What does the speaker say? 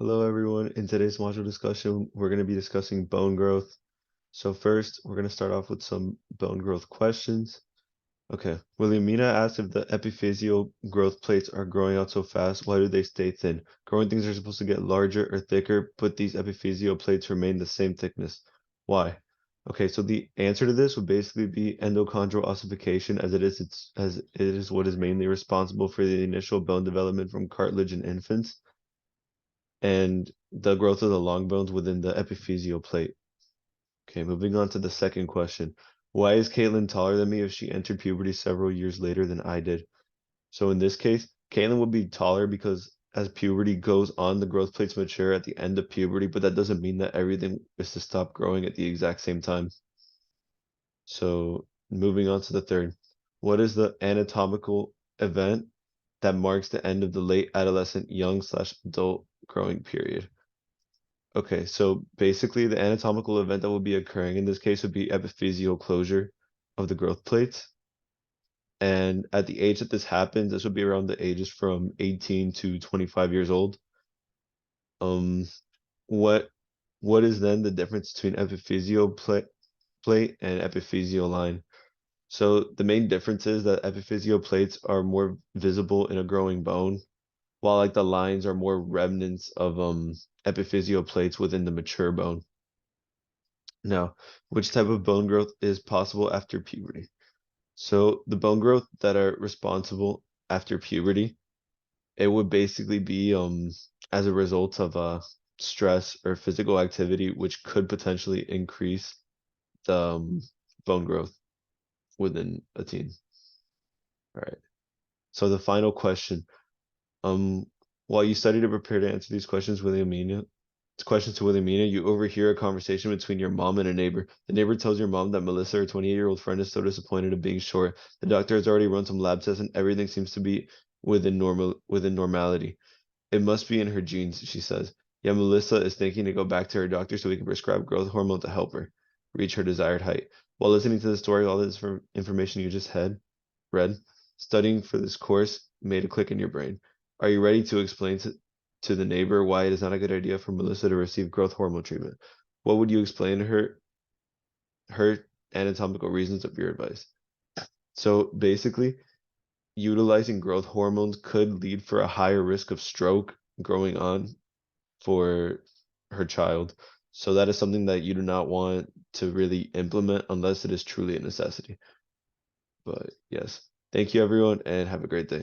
Hello, everyone. In today's module discussion, we're going to be discussing bone growth. So first, we're going to start off with some bone growth questions. Okay, Williamina asked if the epiphyseal growth plates are growing out so fast, why do they stay thin? Growing things are supposed to get larger or thicker, but these epiphyseal plates remain the same thickness. Why? Okay, so the answer to this would basically be endochondral ossification, as it is what is mainly responsible for the initial bone development from cartilage in infants and the growth of the long bones within the epiphyseal plate. Okay, moving on to the second question. Why is Caitlin taller than me if she entered puberty several years later than I did? So in this case, Caitlin would be taller because as puberty goes on, the growth plates mature at the end of puberty, but that doesn't mean that everything is to stop growing at the exact same time. So moving on to the third. What is the anatomical event that marks the end of the late adolescent, young/adult growing period? Okay, so basically the anatomical event that will be occurring in this case would be epiphyseal closure of the growth plates. And at the age that this happens, this would be around the ages from 18 to 25 years old. Um, what what is then the difference between plate and epiphyseal line? So the main difference is that epiphyseal plates are more visible in a growing bone, while like the lines are more remnants of epiphyseal plates within the mature bone. Now, which type of bone growth is possible after puberty? So the bone growth that are responsible after puberty, it would basically be as a result of stress or physical activity, which could potentially increase the bone growth within a teen. All right. So the final question. Um, while you study to prepare to answer these questions, Williamina, you overhear a conversation between your mom and a neighbor. The neighbor tells your mom that Melissa, her 28-year-old friend, is so disappointed at being short. The doctor has already run some lab tests and everything seems to be within normality. It must be in her genes, she says. Yeah, Melissa is thinking to go back to her doctor so he can prescribe growth hormone to help her reach her desired height. While listening to the story, all this information you just had read, studying for this course made a click in your brain. Are you ready to explain to the neighbor why it is not a good idea for Melissa to receive growth hormone treatment? What would you explain to her anatomical reasons of your advice? So basically, utilizing growth hormones could lead for a higher risk of stroke growing on for her child. So that is something that you do not want to really implement unless it is truly a necessity. But yes, thank you everyone and have a great day.